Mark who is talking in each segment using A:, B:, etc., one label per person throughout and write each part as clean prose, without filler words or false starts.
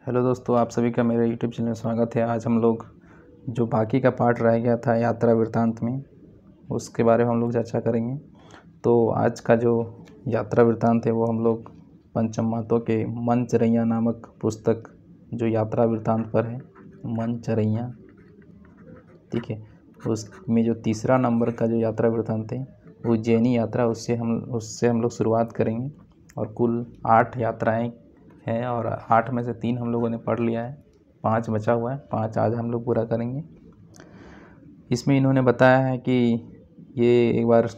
A: Hello दोस्तों, आप सभी का मेरे यूट्यूब चैनल में स्वागत है। आज हम लोग जो बाकी का पार्ट रह गया था यात्रा वृत्तांत में, उसके बारे में हम लोग चर्चा करेंगे। तो आज का जो यात्रा वृत्तांत है वो हम लोग पंचम महतो के मनचरैया नामक पुस्तक जो यात्रा वृत्तांत पर है, मनचरैया, ठीक है। उसमें जो तीसरा नंबर का जो यात्रा वृत्तांत है उज्जैनी यात्रा, उससे हम लोग शुरुआत करेंगे। और कुल 8 यात्राएं हैं और 8 में से 3 हम लोगों ने पढ़ लिया है, 5 बचा हुआ है। 5 आज हम लोग पूरा करेंगे। इसमें इन्होंने बताया है कि ये एक बार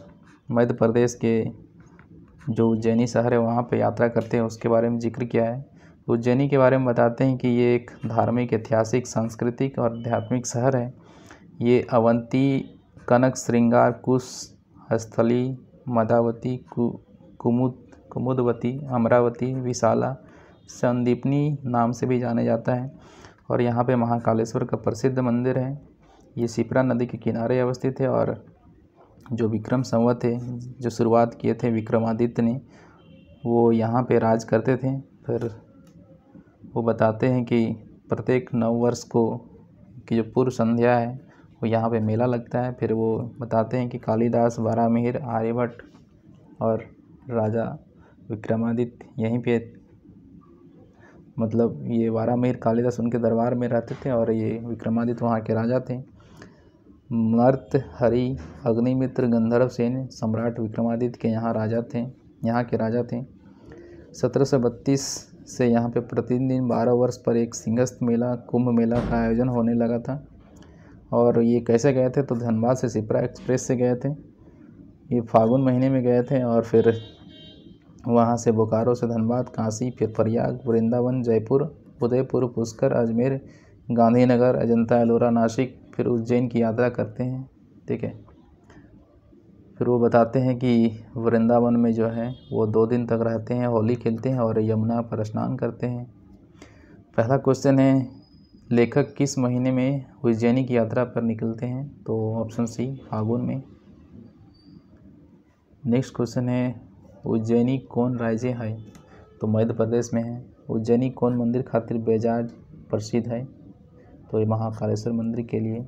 A: मध्य प्रदेश के जो उज्जैनी शहर है वहाँ पे यात्रा करते हैं, उसके बारे में जिक्र किया है। उज्जैनी के बारे में बताते हैं कि ये एक धार्मिक, ऐतिहासिक, सांस्कृतिक और आध्यात्मिक शहर है। ये अवंती, कनक, श्रृंगार, कुश स्थली, मदावती, कुमुदवती, अमरावती, विशाला, संदीपनी नाम से भी जाने जाता है। और यहाँ पे महाकालेश्वर का प्रसिद्ध मंदिर है। ये शिप्रा नदी के किनारे अवस्थित है। और जो विक्रम संवत है, जो शुरुआत किए थे विक्रमादित्य ने, वो यहाँ पे राज करते थे। फिर वो बताते हैं कि प्रत्येक नव वर्ष को की जो पूर्व संध्या है वो यहाँ पे मेला लगता है। फिर वो बताते हैं कि कालिदास, वारामिहिर, आर्यभट्ट और राजा विक्रमादित्य यहीं पे, मतलब ये वारामिहिर, कालिदास उनके दरबार में रहते थे और ये विक्रमादित्य वहाँ के राजा थे। मर्त, हरि, अग्निमित्र, गंधर्व सेन सम्राट विक्रमादित्य के यहाँ के राजा थे। 1732 से यहाँ पे प्रतिदिन 12 वर्ष पर एक सिंहस्थ मेला, कुंभ मेला का आयोजन होने लगा था। और ये कैसे गए थे, तो धनबाद से शिप्रा एक्सप्रेस से गए थे। ये फागुन महीने में गए थे और फिर वहाँ से बोकारो से धनबाद, काशी, फिर प्रयाग, वृंदावन, जयपुर, उदयपुर, पुष्कर, अजमेर, गांधीनगर, अजंता, एलोरा, नासिक, फिर उज्जैन की यात्रा करते हैं, ठीक है। फिर वो बताते हैं कि वृंदावन में जो है वो 2 दिन तक रहते हैं, होली खेलते हैं और यमुना पर स्नान करते हैं। पहला क्वेश्चन है, लेखक किस महीने में उज्जैनी की यात्रा पर निकलते हैं, तो ऑप्शन सी, फागुन में। नेक्स्ट क्वेश्चन है, उज्जैनी कौन राज्य है, तो मध्य प्रदेश में है। उज्जैनी कौन मंदिर खातिर बेजाज प्रसिद्ध है, तो ये महाकालेश्वर मंदिर के लिए।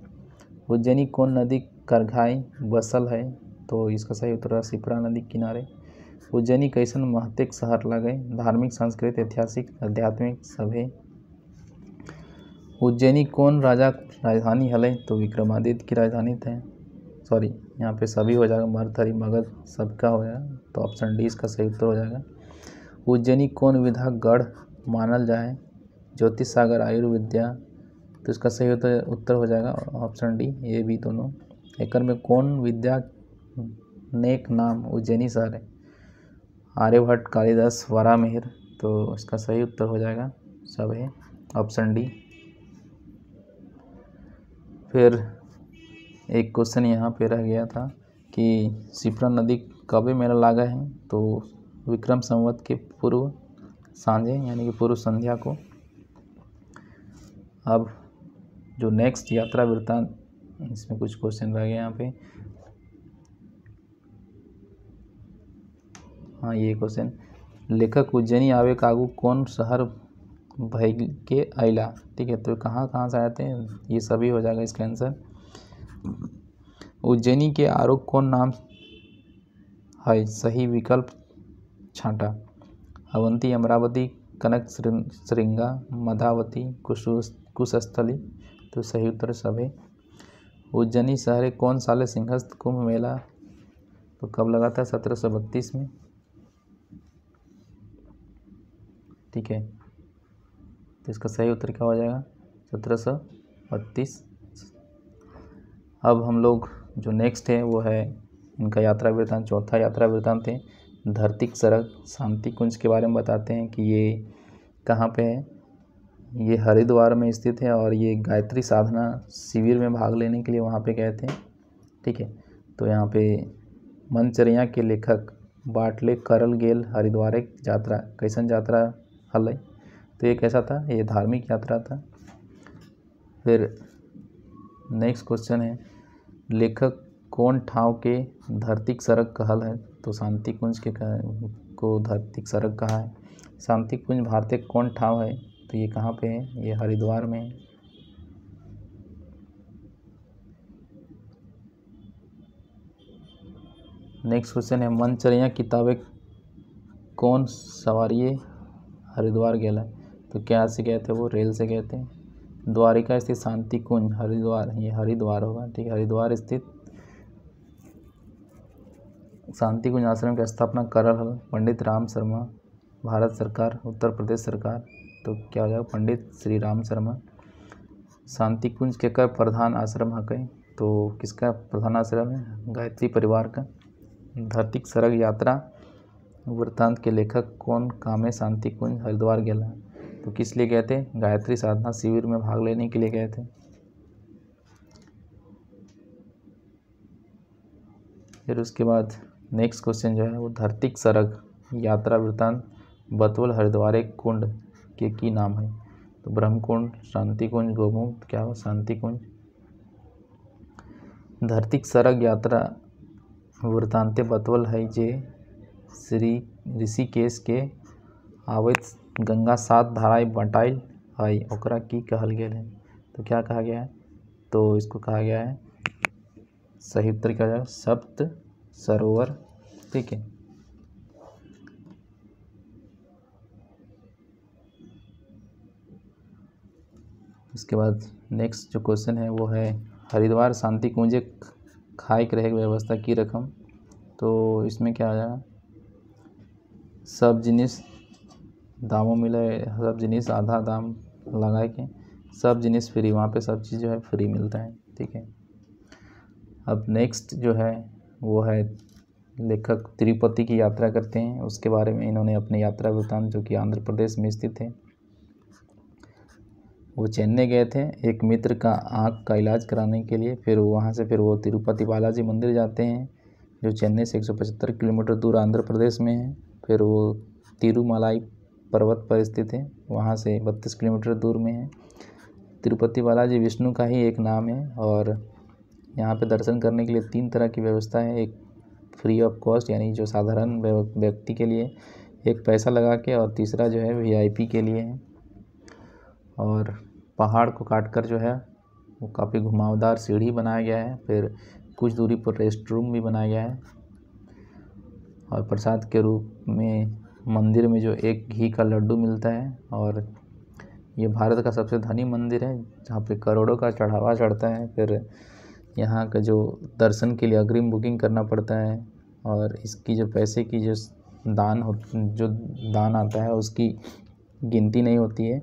A: उज्जैनी कौन नदी करघाई बसल है, तो इसका सही उत्तर है शिप्रा नदी किनारे। उज्जैनी कैसन महत्वक शहर लगे, धार्मिक, सांस्कृतिक, ऐतिहासिक, आध्यात्मिक सभे। उज्जैनी कौन राजा राजधानी हले, तो विक्रमादित्य की राजधानी थे। सॉरी, यहाँ पे सभी हो जाएगा, मर्द, हरि, मगध सबका हो जाएगा, तो ऑप्शन डी इसका सही उत्तर हो जाएगा। उज्जैनी कौन विधा गढ़ मानल जाए, ज्योतिष सागर, आयुर्विद्या, तो इसका सही उत्तर हो जाएगा ऑप्शन डी, ये भी दोनों। एकर में कौन विद्या नेक नाम उज्जैनी शहर है, आर्यभट्ट, कालिदास, वारामिहिर, तो इसका सही उत्तर हो जाएगा सब है ऑप्शन डी। फिर एक क्वेश्चन यहाँ पे रह गया था कि शिप्रा नदी कब मेला लगा है, तो विक्रम संवत के पूर्व सांझे यानी कि पूर्व संध्या को। अब जो नेक्स्ट यात्रा वृत्तांत, इसमें कुछ क्वेश्चन रह गए यहाँ पे। हाँ, ये क्वेश्चन, लेखक उज्जैनी आवे कागू कौन शहर भय के अला, ठीक है। तो कहाँ कहाँ से आते हैं, ये सभी हो जाएगा इसका आंसर। उज्जैनी के आरोप कौन नाम है, सही विकल्प छांटा। अवंती, अमरावती, कनक, श्रृंगा, मदावती, कुशस्थली, तो सही उत्तर सब है। उज्जैनी शहर कौन साले सिंहस्थ कुंभ मेला, तो कब लगा था, 1732 में, ठीक है। तो इसका सही उत्तर क्या हो जाएगा, 1732। अब हम लोग जो नेक्स्ट है वो है इनका यात्रा वृत्तांत, चौथा यात्रा वृत्तांत है धरती सड़क शांति कुंज के बारे में बताते हैं कि ये कहाँ पे है। ये हरिद्वार में स्थित है और ये गायत्री साधना शिविर में भाग लेने के लिए वहाँ पे गए थे, ठीक है। तो यहाँ पे मनचरैया के लेखक बाटले करल गेल हरिद्वार यात्रा कैसन यात्रा हल, तो ये कैसा था, ये धार्मिक यात्रा था। फिर नेक्स्ट क्वेश्चन है, लेखक कौन ठाव के धरती सड़क कहल है, तो शांति कुंज के को धरती सड़क कहा है। शांति कुंज भारत के कौन ठाव है, तो ये कहाँ पे है, ये हरिद्वार में है। नेक्स्ट क्वेश्चन है, मनचरिया किताबें कौन सवारिये हरिद्वार गेला। तो क्या से गए थे वो, रेल से गए थे। द्वारिका स्थित शांति कुंज हरिद्वार, ये हरिद्वार होगा, ठीक है। हरिद्वार स्थित शांति कुंज आश्रम की स्थापना करल हल पंडित राम शर्मा, भारत सरकार, उत्तर प्रदेश सरकार। तो क्या हो जाएगा, पंडित श्री राम शर्मा। शांति कुंज के कर प्रधान आश्रम है, तो किसका प्रधान आश्रम है, गायत्री परिवार का। धरती सरग यात्रा वृत्तांत के लेखक कौन, कामे शांति कुंज हरिद्वार गेला। तो किस लिए गए थे, गायत्री साधना शिविर में भाग लेने के लिए गए थे। फिर उसके बाद नेक्स्ट क्वेश्चन जो है वो, धरती सरग यात्रा वृत्तांत बतवल हरिद्वार कुंड के की नाम है। तो ब्रह्म कुंड, शांति कुंज, गोमुख, क्या हो, शांति कुंज। धरती सरग यात्रा वृत्तांते बतवल है जे श्री ऋषिकेश के आवैत गंगा 7 धाराएं बटाइल है, ओकरा की कहल गेल है। तो क्या कहा गया है, तो इसको कहा गया है, सही उत्तर क्या जाएगा, सप्त सरोवर, ठीक है। इसके बाद नेक्स्ट जो क्वेश्चन है वो है, हरिद्वार शांति कुंजे खाए के रहे व्यवस्था की रकम। तो इसमें क्या आ जाएगा, सब जिनिस दामों मिले, सब जिनिस आधा दाम लगा के, सब जिनिस फ्री, वहाँ पे सब चीज़ जो है फ्री मिलता है, ठीक है। अब नेक्स्ट जो है वो है, लेखक तिरुपति की यात्रा करते हैं, उसके बारे में इन्होंने अपने यात्रा वृत्तांत, जो कि आंध्र प्रदेश में स्थित है। वो चेन्नई गए थे एक मित्र का आँख का इलाज कराने के लिए, फिर वहाँ से फिर वो तिरुपति बालाजी मंदिर जाते हैं, जो चेन्नई से 175 किलोमीटर दूर आंध्र प्रदेश में है। फिर वो तिरुमलाई पर्वत पर स्थित है, वहाँ से 32 किलोमीटर दूर में है। तिरुपति बालाजी विष्णु का ही एक नाम है, और यहाँ पे दर्शन करने के लिए 3 तरह की व्यवस्था है। एक फ्री ऑफ कॉस्ट, यानी जो साधारण व्यक्ति के लिए, एक पैसा लगा के, और तीसरा जो है VIP के लिए है। और पहाड़ को काटकर जो है वो काफ़ी घुमावदार सीढ़ी बनाया गया है। फिर कुछ दूरी पर रेस्ट रूम भी बनाया गया है, और प्रसाद के रूप में मंदिर में जो एक घी का लड्डू मिलता है। और ये भारत का सबसे धनी मंदिर है, जहाँ पे करोड़ों का चढ़ावा चढ़ता है। फिर यहाँ का जो दर्शन के लिए अग्रिम बुकिंग करना पड़ता है, और इसकी जो पैसे की जो दान आता है उसकी गिनती नहीं होती है।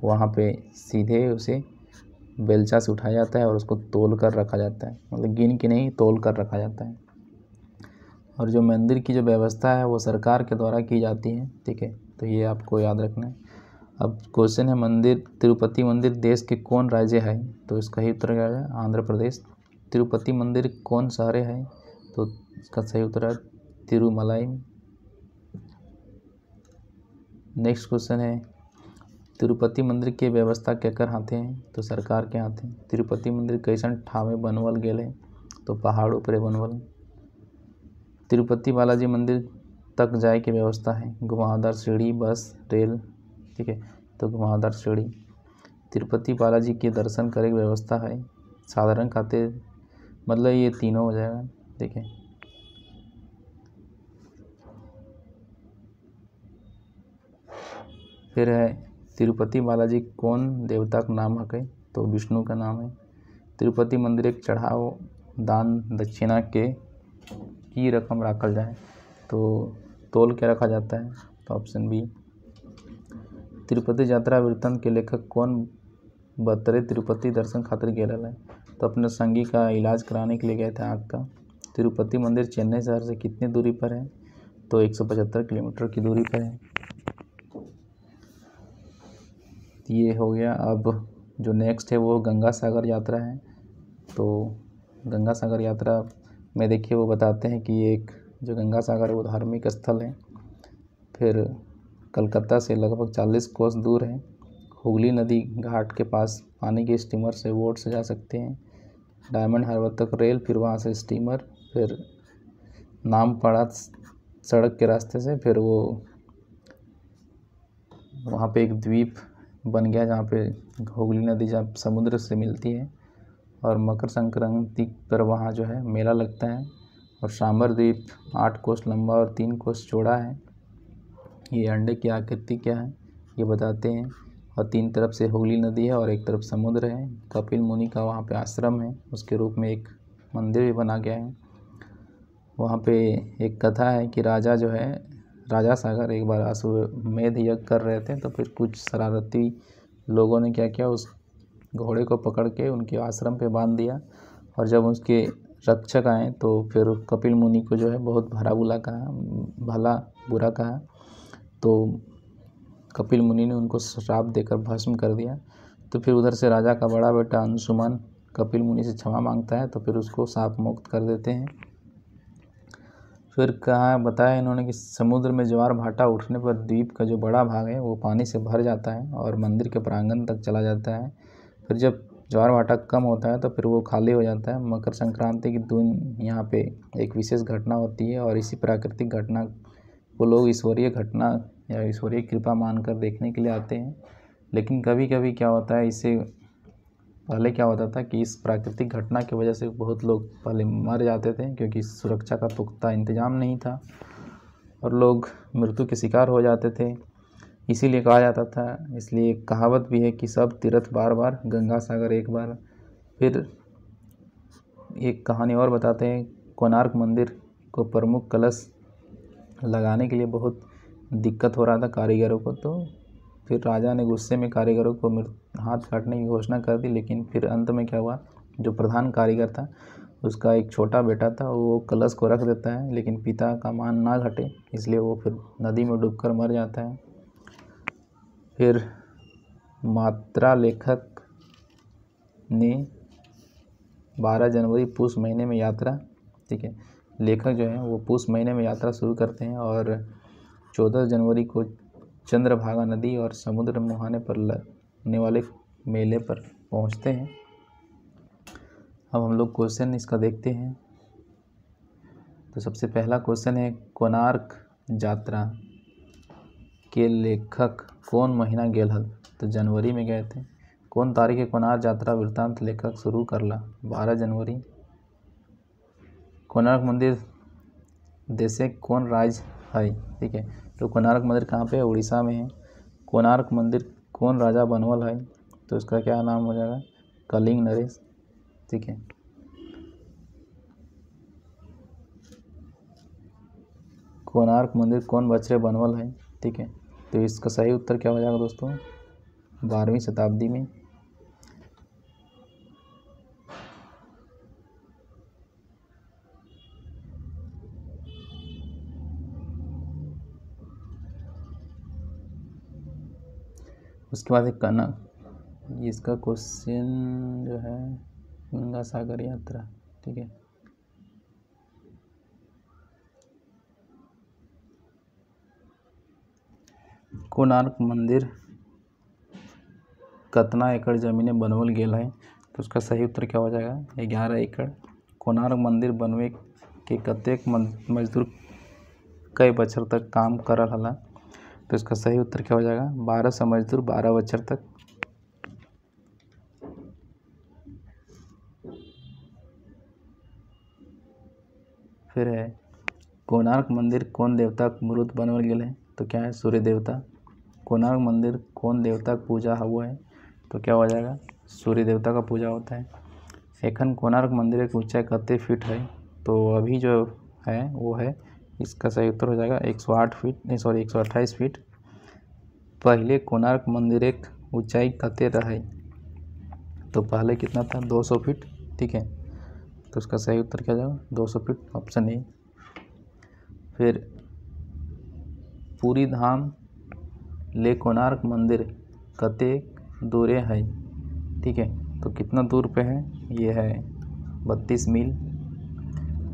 A: वहाँ पे सीधे उसे बेलचा से उठाया जाता है और उसको तोल कर रखा जाता है, मतलब गिन के नहीं, तोल कर रखा जाता है। और जो मंदिर की जो व्यवस्था है वो सरकार के द्वारा की जाती है, ठीक है। तो ये आपको याद रखना है। अब क्वेश्चन है, मंदिर तिरुपति मंदिर देश के कौन राज्य है। तो इसका ही उत्तर क्या है, आंध्र प्रदेश। तिरुपति मंदिर कौन शहर है, तो इसका सही उत्तर है तिरुमलाई। नेक्स्ट क्वेश्चन है, तिरुपति मंदिर के व्यवस्था केकर हाथे हैं। तो सरकार के हाथे। तिरुपति मंदिर कैसन ठावे बनवल गेल है, तो पहाड़ों पर बनवल। तिरुपति बालाजी मंदिर तक जाए की व्यवस्था है, घुमावदार सीढ़ी, बस, रेल, ठीक है। तो घुमावदार सीढ़ी। तिरुपति बालाजी के दर्शन करे की व्यवस्था है, साधारण खाते, मतलब ये तीनों हो जाएगा, ठीक है। फिर है, तिरुपति बालाजी कौन देवता का नाम है, तो विष्णु का नाम है। तिरुपति मंदिर एक चढ़ाव दान दक्षिणा के की रकम रखल जाए, तो तोल के रखा जाता है, तो ऑप्शन बी। तिरुपति यात्रा वृत्तांत के लेखक कौन बतरे तिरुपति दर्शन खातिर गेल है। तो अपने संगी का इलाज कराने के लिए गए थे आँख का। तिरुपति मंदिर चेन्नई शहर से कितनी दूरी पर है, तो 175 किलोमीटर की दूरी पर है। ये हो गया। अब जो नेक्स्ट है वो गंगा सागर यात्रा है। तो गंगा सागर यात्रा में देखिए वो बताते हैं कि एक जो गंगा सागर है वो धार्मिक स्थल है। फिर कलकत्ता से लगभग 40 कोस दूर है। हुगली नदी घाट के पास पानी के स्टीमर से बोट से जा सकते हैं। डायमंड हार्बर तक रेल, फिर वहाँ से स्टीमर, फिर नामपड़ा सड़क के रास्ते से, फिर वो वहाँ पे एक द्वीप बन गया जहाँ पे हुगली नदी जब समुद्र से मिलती है, और मकर संक्रांति पर वहाँ जो है मेला लगता है। और सांबर द्वीप 8 कोस लंबा और 3 कोस चौड़ा है। ये अंडे की आकृति क्या है ये बताते हैं। और 3 तरफ से हुगली नदी है और एक तरफ समुद्र है। कपिल मुनि का वहाँ पे आश्रम है, उसके रूप में एक मंदिर भी बना गया है। वहाँ पे एक कथा है कि राजा जो है राजा सागर एक बार अश्वमेध यज्ञ कर रहे थे, तो फिर कुछ शरारती लोगों ने क्या किया, उस घोड़े को पकड़ के उनके आश्रम पे बांध दिया। और जब उसके रक्षक आए तो फिर कपिल मुनि को जो है बहुत भला बुरा कहा। तो कपिल मुनि ने उनको श्राप देकर भस्म कर दिया। तो फिर उधर से राजा का बड़ा बेटा अंशुमन कपिल मुनि से क्षमा मांगता है, तो फिर उसको शाप मुक्त कर देते हैं। फिर कहा बताया इन्होंने कि समुद्र में ज्वार भाटा उठने पर द्वीप का जो बड़ा भाग है वो पानी से भर जाता है और मंदिर के प्रांगण तक चला जाता है। फिर जब ज्वार भाटा कम होता है तो फिर वो खाली हो जाता है। मकर संक्रांति के दिन यहाँ पे एक विशेष घटना होती है, और इसी प्राकृतिक घटना को लोग ईश्वरीय घटना या ईश्वरीय कृपा मानकर देखने के लिए आते हैं। लेकिन कभी कभी क्या होता है, इससे पहले क्या होता था कि इस प्राकृतिक घटना की वजह से बहुत लोग पहले मर जाते थे, क्योंकि सुरक्षा का पुख्ता इंतजाम नहीं था और लोग मृत्यु के शिकार हो जाते थे। इसीलिए कहा जाता था, इसलिए कहावत भी है कि सब तीर्थ बार बार, गंगा सागर एक बार। फिर एक कहानी और बताते हैं, कोणार्क मंदिर को प्रमुख कलश लगाने के लिए बहुत दिक्कत हो रहा था कारीगरों को। तो फिर राजा ने गुस्से में कारीगरों को हाथ काटने की घोषणा कर दी। लेकिन फिर अंत में क्या हुआ, जो प्रधान कारीगर था उसका एक छोटा बेटा था, वो कलश को रख देता है, लेकिन पिता का मान ना घटे इसलिए वो फिर नदी में डूबकर मर जाता है। फिर मात्रा लेखक ने 12 जनवरी पुष महीने में यात्रा, ठीक है, लेखक जो है वो पुष महीने में यात्रा शुरू करते हैं और 14 जनवरी को चंद्रभागा नदी और समुद्र मुहाने पर लगने वाले मेले पर पहुंचते हैं। अब हम लोग क्वेश्चन इसका देखते हैं। तो सबसे पहला क्वेश्चन है, कोणार्क यात्रा के लेखक कौन महीना गेल हल? तो जनवरी में गए थे। कौन तारीख है कोणार्क यात्रा वृत्तांत लेखक शुरू करला? 12 जनवरी। कोणार्क मंदिर देशे कौन राज्य है? ठीक है, तो कोणार्क मंदिर कहाँ पे है? उड़ीसा में है। कोणार्क मंदिर कौन राजा बनवल है? तो इसका क्या नाम हो जाएगा? कलिंग नरेश। ठीक है, कोणार्क मंदिर कौन बछरे बनवल है? ठीक है, तो इसका सही उत्तर क्या हो जाएगा दोस्तों? 12वीं शताब्दी में। उसके बाद एक इसका क्वेश्चन जो है गंगा सागर यात्रा। ठीक है, कोणार्क मंदिर कितना एकड़ जमीन बनवल गेल है? तो उसका सही उत्तर क्या हो जाएगा? 11 एकड़। कोणार्क मंदिर बनवे के कतेक मजदूर कई बछर तक काम करल हला? तो इसका सही उत्तर क्या हो जाएगा? 1200 मजदूर 12 बछर तक। फिर है, कोणार्क मंदिर कौन देवता के मूर्त बनवल गेल है? तो क्या है? सूर्य देवता। कोणार्क मंदिर कौन देवता का पूजा हुआ है? तो क्या हो जाएगा? सूर्य देवता का पूजा होता है। एखन कोणार्क मंदिर की ऊंचाई कते फीट है? तो अभी जो है वो है, इसका सही उत्तर हो जाएगा 128 फीट। पहले कोणार्क मंदिर एक ऊंचाई कते रहे? तो पहले कितना था? 200 फीट। ठीक है, तो उसका सही उत्तर क्या जाएगा? 200 फीट, ऑप्शन ए। फिर पूरी धाम ले कोणार्क मंदिर कते दूरे है? ठीक है, तो कितना दूर पे है? ये है 32 मील।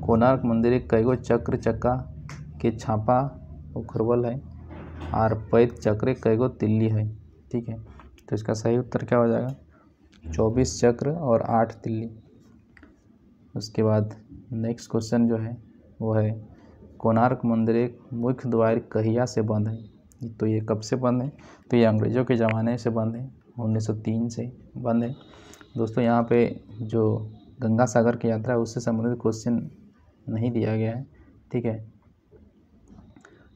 A: कोणार्क मंदिर कईगो चक्र चक्का के छापा उखरवल है और पैत चक्र कईगो तिल्ली है? ठीक है, तो इसका सही उत्तर क्या हो जाएगा? 24 चक्र और 8 तिल्ली। उसके बाद नेक्स्ट क्वेश्चन जो है वो है, कोणार्क मंदिर एक मुख्य द्वार कहिया से बंद है? तो ये कब से बंद है? तो ये अंग्रेज़ों के ज़माने से बंद है, 1903 से बंद है। दोस्तों यहाँ पे जो गंगा सागर की यात्रा है उससे संबंधित क्वेश्चन नहीं दिया गया है, ठीक है।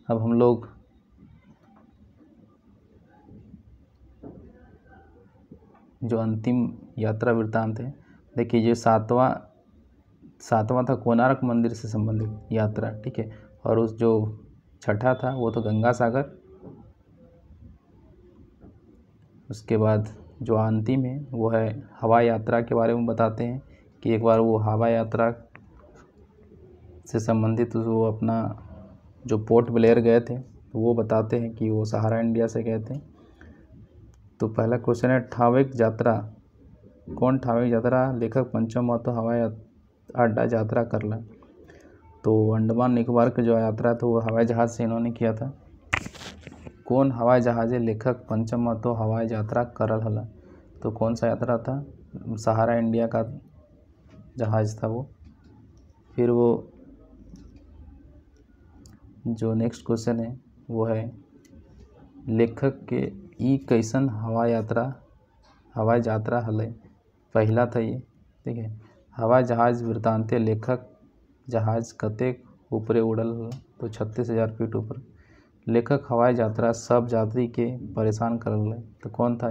A: अब हम लोग जो अंतिम यात्रा वृत्तांत है, देखिए ये सातवां था कोणार्क मंदिर से संबंधित यात्रा, ठीक है। और उस जो छठा था वो तो गंगा सागर। उसके बाद जो अंतिम है वो है हवाई यात्रा के बारे में बताते हैं कि एक बार वो हवाई यात्रा से संबंधित वो अपना जो पोर्ट ब्लेयर गए थे तो वो बताते हैं कि वो सहारा इंडिया से गए थे। तो पहला क्वेश्चन है ठावेक यात्रा, कौन ठावेक यात्रा लेखक पंचम महतो हवाई अड्डा यात्रा करला। तो अंडमान निकोबार की जो यात्रा था वो हवाई जहाज़ से इन्होंने किया था। कौन हवाई जहाज़े लेखक पंचम महतो हवाई यात्रा करल हला। तो कौन सा यात्रा था? सहारा इंडिया का जहाज़ था वो। फिर वो जो नेक्स्ट क्वेश्चन है वो है लेखक के ई कैसन हवाई यात्रा हले। पहला था ये, ठीक है। हवाई जहाज़ वृत्तांते लेखक जहाज़ कतेक ऊपरे उड़ल हल। तो 36,000 फीट ऊपर। लेखक हवाई यात्रा सब यात्री के परेशान करल है। तो कौन था?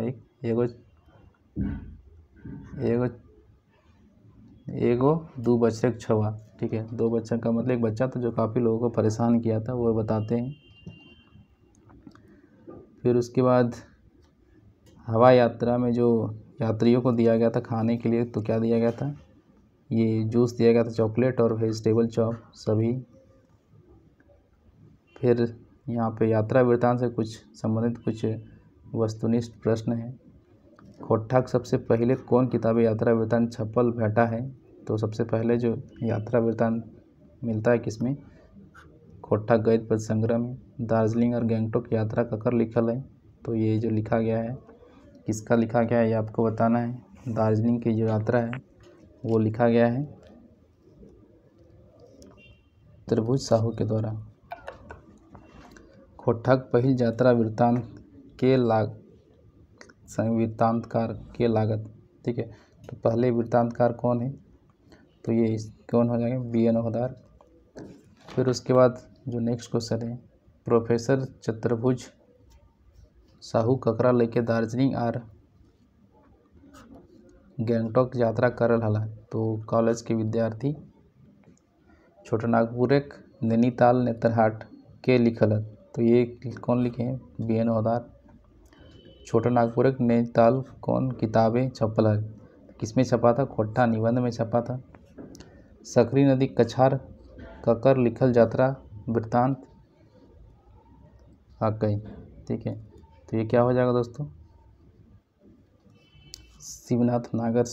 A: एगो दो बच्चे के छवा, ठीक है। दो बच्चा का मतलब एक बच्चा था जो काफ़ी लोगों को परेशान किया था, वो बताते हैं। फिर उसके बाद हवाई यात्रा में जो यात्रियों को दिया गया था खाने के लिए, तो क्या दिया गया था? ये जूस दिया गया था, चॉकलेट और वेजिटेबल चॉप सभी। फिर यहाँ पे यात्रा वृत्तांत से कुछ संबंधित कुछ वस्तुनिष्ठ प्रश्न है। खोट्ठाक सबसे पहले कौन किताबें यात्रा वृत्तांत छपल भेटा है। तो सबसे पहले जो यात्रा वृत्तांत मिलता है किसमें? खोट्ठाक गद्य पद्य संग्रह में। दार्जिलिंग और गंगटोक यात्रा ककर लिखल है। तो ये जो लिखा गया है किसका लिखा गया है ये आपको बताना है। दार्जिलिंग की जो यात्रा है वो लिखा गया है त्रिभुज साहू के द्वारा। खोट्ठाक पहिल यात्रा वृत्तांतकार के लागत, ठीक है। तो पहले वृत्तांतकार कौन है? तो ये कौन हो जाएंगे? BN ओहदार। फिर उसके बाद जो नेक्स्ट क्वेश्चन है प्रोफेसर चतुर्भुज साहू ककरा लेके दार्जिलिंग और गंगटोक यात्रा करल हला। तो कॉलेज के विद्यार्थी। छोटानागपुर नैनीताल नेतरहाट के लिखल है। तो ये कौन लिखे हैं? BN ओहदार। छोटानागपुर नैनीताल कौन किताबें छपल है? किसमें छपा था? खोट्ठा निबंध में छपा था। सकरी नदी कछार ककर लिखल यात्रा वृत्तांत आकई, ठीक है। तो ये क्या हो जाएगा दोस्तों? शिवनाथ नागर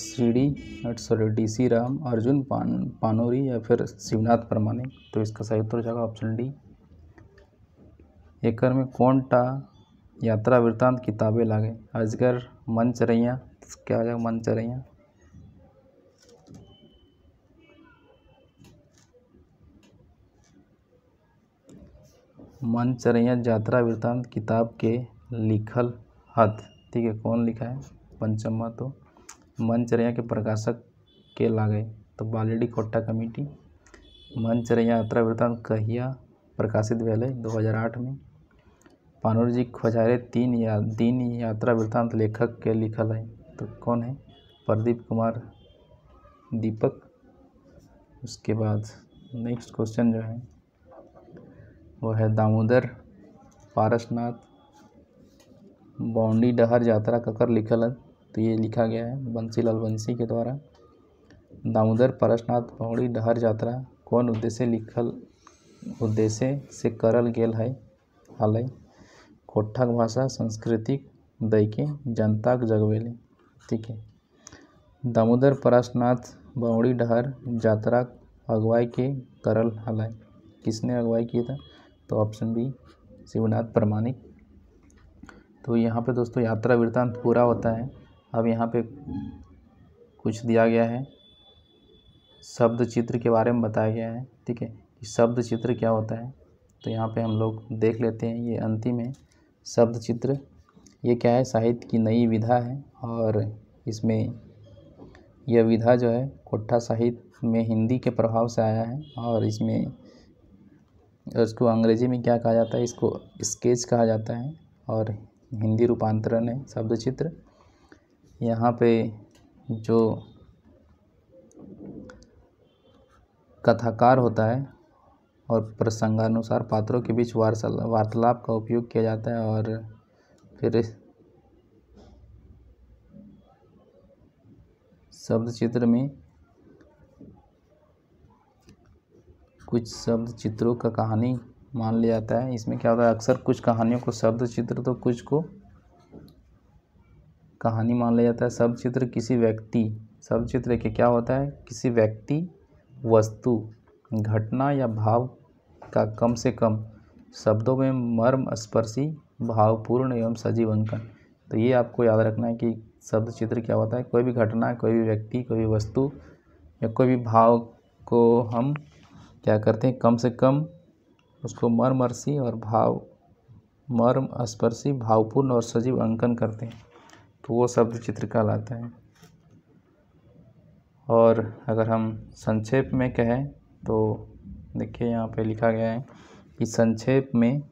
A: DC राम अर्जुन पानोरी या फिर शिवनाथ प्रमाणिक। तो इसका सही उत्तर हो जाएगा ऑप्शन डी। एकर में कौन टा यात्रा वृत्तांत किताबें लागे? अजगर मनचरैया, क्या हो जाएगा? मनचरैया। मनचरैया यात्रा वृत्तांत किताब के लिखल हथ, ठीक है। कौन लिखा है? पंचम महतो। मनचरैया के प्रकाशक के लागे? तो बालिडी खोट्टा कमेटी। मनचरैया यात्रा वृत्तांत कहिया प्रकाशित भेल? 2008 में। पानोरी जी खोजारे दिन यात्रा वृत्तांत लेखक के लिखल है। तो कौन है? प्रदीप कुमार दीपक। उसके बाद नेक्स्ट क्वेश्चन जो है वो है दामोदर पारसनाथ बौंडी डहर यात्रा ककर लिखल है। तो ये लिखा गया है बंसीलाल बंसी के द्वारा। दामोदर पारसनाथ बौंडी डहर यात्रा कौन उद्देश्य से करल गेल है हालै? खोट्ठाक भाषा सांस्कृतिक दैके जनताक जगवेले, ठीक है। दामोदर पारसनाथ बौंडी डहर यात्रा अगुवाई के करल हालै? किसने अगुवाई किया था? तो ऑप्शन बी शिवनाथ प्रमाणिक। तो यहाँ पे दोस्तों यात्रा वृत्तांत पूरा होता है। अब यहाँ पे कुछ दिया गया है, शब्द चित्र के बारे में बताया गया है, ठीक है। कि शब्द चित्र क्या होता है? तो यहाँ पे हम लोग देख लेते हैं, ये अंतिम है। शब्द चित्र, ये क्या है, साहित्य की नई विधा है और इसमें यह विधा जो है कोट्ठा साहित्य में हिंदी के प्रभाव से आया है और इसमें उसको अंग्रेजी में क्या कहा जाता है, इसको स्केच कहा जाता है और हिंदी रूपांतरण है शब्द चित्र। यहाँ पे जो कथाकार होता है और प्रसंगानुसार पात्रों के बीच वार्तालाप का उपयोग किया जाता है और फिर शब्द चित्र में कुछ शब्द चित्रों का कहानी मान लिया जाता है। इसमें क्या होता है, अक्सर कुछ कहानियों को शब्द चित्र तो कुछ को कहानी मान लिया जाता है। शब्द चित्र किसी व्यक्ति, शब्द चित्र के क्या होता है, किसी व्यक्ति, वस्तु, घटना या भाव का कम से कम शब्दों में मर्म स्पर्शी, भावपूर्ण एवं सजीव अंकन। तो ये आपको याद रखना है कि शब्द चित्र क्या होता है, कोई भी घटना, कोई भी व्यक्ति, कोई भी वस्तु या कोई भी भाव को हम क्या करते हैं, कम से कम उसको मर्मस्पर्शी और मर्म स्पर्शी, भावपूर्ण और सजीव अंकन करते हैं, तो वो शब्द चित्र कहलाता है। और अगर हम संक्षेप में कहें तो देखिए यहाँ पे लिखा गया है कि संक्षेप में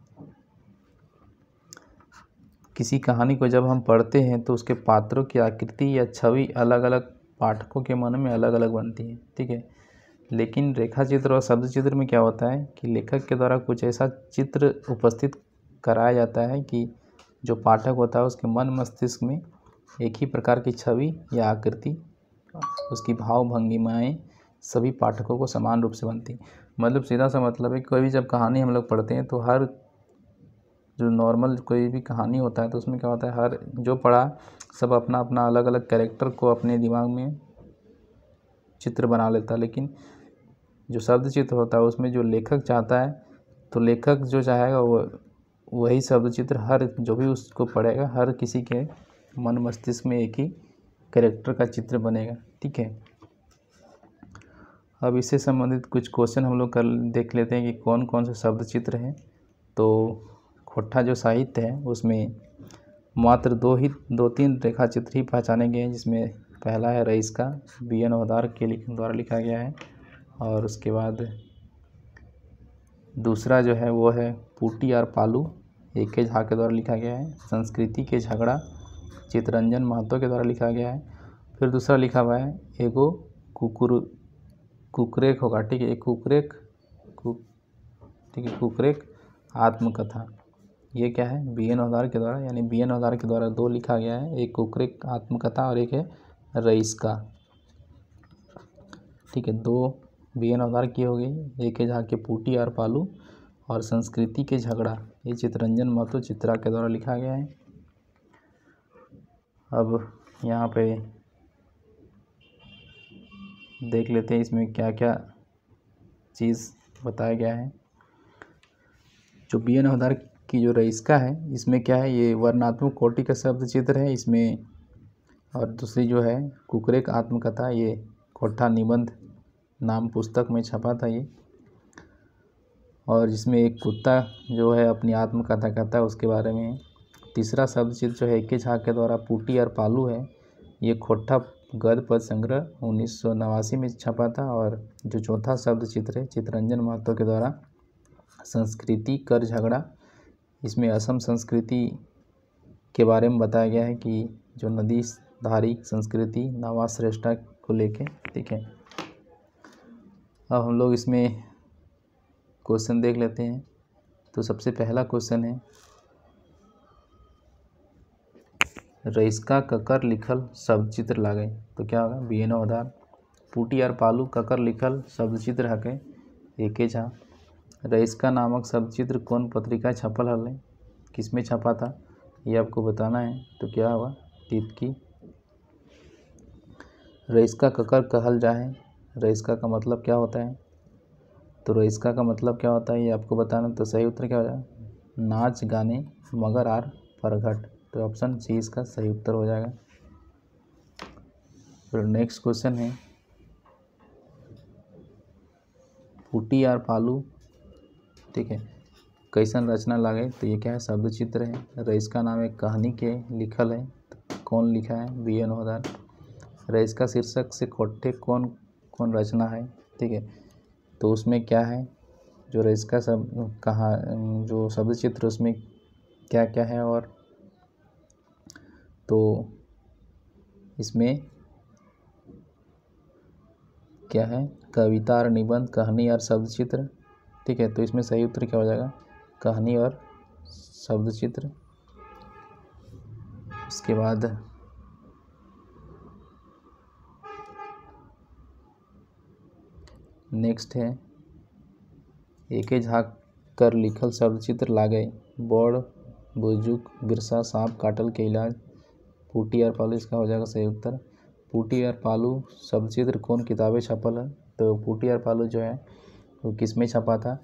A: किसी कहानी को जब हम पढ़ते हैं तो उसके पात्रों की आकृति या छवि अलग अलग पाठकों के मन में अलग अलग बनती है, ठीक है। लेकिन रेखा चित्र और शब्द चित्र में क्या होता है कि लेखक के द्वारा कुछ ऐसा चित्र उपस्थित कराया जाता है कि जो पाठक होता है उसके मन मस्तिष्क में एक ही प्रकार की छवि या आकृति, उसकी भाव भंगिमाएँ सभी पाठकों को समान रूप से बनती। मतलब सीधा सा मतलब है, कोई भी जब कहानी हम लोग पढ़ते हैं तो हर जो नॉर्मल कोई भी कहानी होता है तो उसमें क्या होता है, हर जो पढ़ा सब अपना अपना अलग अलग कैरेक्टर को अपने दिमाग में चित्र बना लेता है। लेकिन जो शब्द चित्र होता है उसमें जो लेखक चाहता है, तो लेखक जो चाहेगा वो वही शब्द चित्र हर जो भी उसको पढ़ेगा हर किसी के मन मस्तिष्क में एक ही कैरेक्टर का चित्र बनेगा, ठीक है। अब इससे संबंधित कुछ क्वेश्चन हम लोग कर देख लेते हैं कि कौन कौन से शब्द चित्र हैं। तो कोट्ठा जो साहित्य है उसमें मात्र दो तीन रेखा चित्र ही पहचाने गए हैं, जिसमें पहला है रईस का, BN हवलदार के द्वारा लिखा गया है और उसके बाद दूसरा जो है वो है पूटी और पालू, AK झा के द्वारा लिखा गया है। संस्कृति के झगड़ा, चितरंजन महतो के द्वारा लिखा गया है। फिर दूसरा लिखा हुआ है एगो कुकरेक होगा, ठीक है, एक ठीक है, कुकरेक आत्मकथा, ये क्या है, BN हवलदार के द्वारा, यानी BN हवलदार के द्वारा दो लिखा गया है, एक कुकरेक आत्मकथा और एक है रईस का, ठीक है। दो BN हवलदार की हो गई, AK झा के पूटी और पालू और संस्कृति के झगड़ा, ये चितरंजन महतो चित्रा के द्वारा लिखा गया है। अब यहाँ पे देख लेते हैं इसमें क्या क्या चीज़ बताया गया है। जो BN हवलदार की जो रईस का है इसमें क्या है, ये वर्णनात्मक कोटि का शब्द चित्र है इसमें। और दूसरी जो है कुकरेक आत्मकथा, ये कोट्ठा निबंध नाम पुस्तक में छपा था ये, और जिसमें एक कुत्ता जो है अपनी आत्मकथा कहता है उसके बारे में। तीसरा शब्द चित्र जो है AK झा के द्वारा पूटी और पालू है, ये कोट्ठा गद्य पद संग्रह 1989 में छपा था। और जो चौथा शब्द चित्र है चितरंजन महतो के द्वारा संस्कृति कर झगड़ा, इसमें असम संस्कृति के बारे में बताया गया है कि जो नदी धारी संस्कृति नवाश्रेष्ठा को लेके, ठीक है। अब हम लोग इसमें क्वेश्चन देख लेते हैं। तो सबसे पहला क्वेश्चन है, रईस्का ककर लिखल शब्द चित्र लागे, तो क्या होगा, BN हवलदार। पूटी और पालू ककर लिखल शब्द चित्र हके, AK झा। रईस्का नामक शब्द चित्र कौन पत्रिका छपल हल, किस में छपा था, ये आपको बताना है। तो क्या हुआ, तितकी। रईस्का ककर कहल जाए, रईस्का का मतलब क्या होता है, तो रईस्का का मतलब क्या होता है ये आपको बताना। तो सही उत्तर क्या हो जाएगा, नाच गाने मगर आर परघट, तो ऑप्शन C इसका सही उत्तर हो जाएगा। फिर नेक्स्ट क्वेश्चन है, पूटी और पालू, ठीक है, कैसन रचना लागे, तो ये क्या है, शब्द चित्र है। रईस का नाम एक कहानी के लिखल है, तो कौन लिखा है, बी एन होदार। रईस का शीर्षक से खोटे कौन कौन रचना है, ठीक है। तो उसमें क्या है, जो रईस का सब कहा जो शब्द चित्र उसमें क्या क्या है, और तो इसमें क्या है, कविता और निबंध, कहानी और शब्द चित्र, ठीक है। तो इसमें सही उत्तर क्या हो जाएगा, कहानी और शब्द चित्र। उसके बाद नेक्स्ट है, एके झाँक कर लिखल शब्द चित्र लागे, बड़ बुजुर्ग बिरसा सांप काटल के इलाज, पूटी और पालू, इसका हो जाएगा सही उत्तर। पूटी और पालू शब्द चित्र कौन किताबें छपल है, तो पूटी और पालू जो है वो किस में छपा था,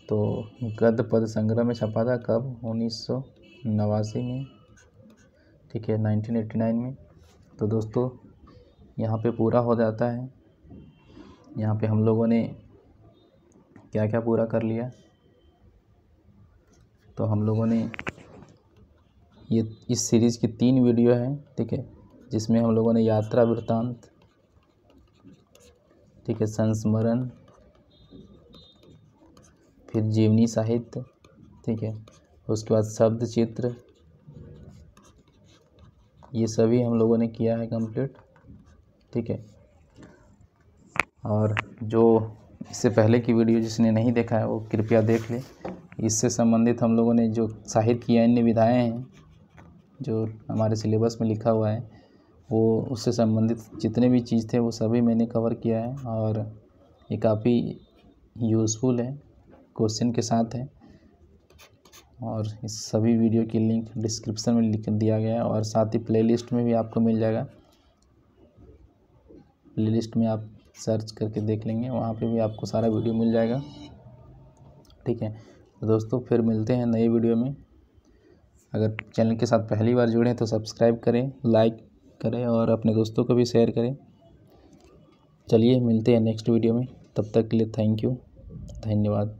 A: तो गद्य पद संग्रह में छपा था। कब, 1989 में, ठीक है, 1989 में। तो दोस्तों यहाँ पे पूरा हो जाता है। यहाँ पे हम लोगों ने क्या क्या पूरा कर लिया, तो हम लोगों ने ये इस सीरीज़ की 3 वीडियो हैं, ठीक है, जिसमें हम लोगों ने यात्रा वृत्तांत, ठीक है, संस्मरण, फिर जीवनी साहित्य, ठीक है, उसके बाद शब्द चित्र, ये सभी हम लोगों ने किया है कंप्लीट, ठीक है। और जो इससे पहले की वीडियो जिसने नहीं देखा है वो कृपया देख ले। इससे संबंधित हम लोगों ने जो साहित्य की अन्य विधाएँ हैं जो हमारे सिलेबस में लिखा हुआ है, वो उससे संबंधित जितने भी चीज़ थे वो सभी मैंने कवर किया है, और ये काफ़ी यूज़फुल है, क्वेश्चन के साथ है। और इस सभी वीडियो की लिंक डिस्क्रिप्शन में लिख दिया गया है, और साथ ही प्लेलिस्ट में भी आपको मिल जाएगा। प्लेलिस्ट में आप सर्च करके देख लेंगे, वहाँ पे भी आपको सारा वीडियो मिल जाएगा, ठीक है। तो दोस्तों फिर मिलते हैं नए वीडियो में। अगर चैनल के साथ पहली बार जुड़े हैं तो सब्सक्राइब करें, लाइक करें और अपने दोस्तों को भी शेयर करें। चलिए मिलते हैं नेक्स्ट वीडियो में, तब तक के लिए थैंक यू, धन्यवाद।